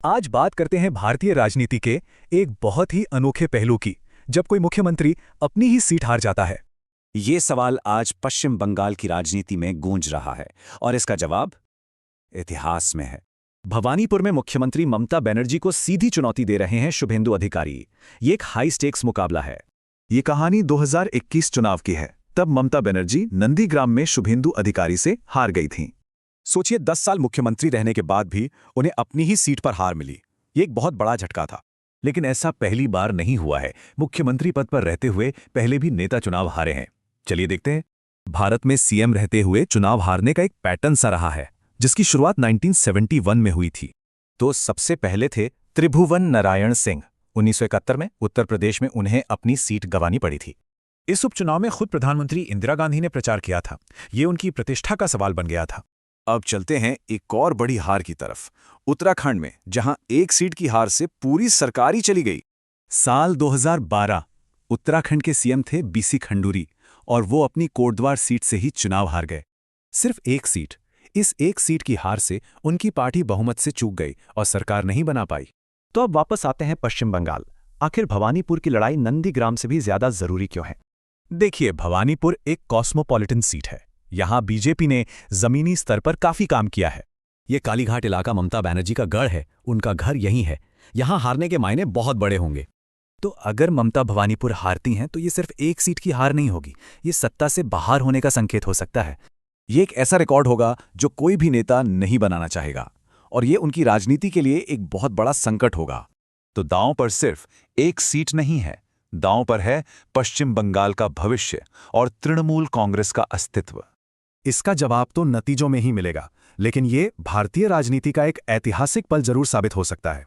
आज बात करते हैं भारतीय राजनीति के एक बहुत ही अनोखे पहलू की, जब कोई मुख्यमंत्री अपनी ही सीट हार जाता है। ये सवाल आज पश्चिम बंगाल की राजनीति में गूंज रहा है और इसका जवाब इतिहास में है। भवानीपुर में मुख्यमंत्री ममता बनर्जी को सीधी चुनौती दे रहे हैं शुभेंदु अधिकारी। ये एक हाई स्टेक्स मुकाबला है। ये कहानी 2021 चुनाव की है। तब ममता बनर्जी नंदीग्राम में शुभेंदु अधिकारी से हार गई थीं। सोचिए 10 साल मुख्यमंत्री रहने के बाद भी उन्हें अपनी ही सीट पर हार मिली। ये एक बहुत बड़ा झटका था। लेकिन ऐसा पहली बार नहीं हुआ है। मुख्यमंत्री पद पर रहते हुए पहले भी नेता चुनाव हारे हैं। चलिए देखते हैं। भारत में सीएम रहते हुए चुनाव हारने का एक पैटर्न सा रहा है, जिसकी शुरुआत 1971 में हुई थी। तो सबसे पहले थे त्रिभुवन नारायण सिंह। 1971 में उत्तर प्रदेश में उन्हें अपनी सीट गंवानी पड़ी थी। इस उपचुनाव में खुद प्रधानमंत्री इंदिरा गांधी ने प्रचार किया था। ये उनकी प्रतिष्ठा का सवाल बन गया था। अब चलते हैं एक और बड़ी हार की तरफ, उत्तराखंड में, जहां एक सीट की हार से पूरी सरकार ही चली गई। साल 2012 उत्तराखंड के सीएम थे बीसी खंडूरी, और वो अपनी कोटद्वार सीट से ही चुनाव हार गए। सिर्फ एक सीट। इस एक सीट की हार से उनकी पार्टी बहुमत से चूक गई और सरकार नहीं बना पाई। तो अब वापस आते हैं पश्चिम बंगाल। आखिर भवानीपुर की लड़ाई नंदीग्राम से भी ज्यादा जरूरी क्यों है? देखिए, भवानीपुर एक कॉस्मोपॉलिटन सीट है। यहाँ बीजेपी ने जमीनी स्तर पर काफी काम किया है। ये कालीघाट इलाका ममता बनर्जी का गढ़ है। उनका घर यहीं है। यहाँ हारने के मायने बहुत बड़े होंगे। तो अगर ममता भवानीपुर हारती हैं तो ये सिर्फ एक सीट की हार नहीं होगी, ये सत्ता से बाहर होने का संकेत हो सकता है। ये एक ऐसा रिकॉर्ड होगा जो कोई भी नेता नहीं बनाना चाहेगा, और ये उनकी राजनीति के लिए एक बहुत बड़ा संकट होगा। तो दांव पर सिर्फ एक सीट नहीं है, दांव पर है पश्चिम बंगाल का भविष्य और तृणमूल कांग्रेस का अस्तित्व। इसका जवाब तो नतीजों में ही मिलेगा, लेकिन ये भारतीय राजनीति का एक ऐतिहासिक पल जरूर साबित हो सकता है।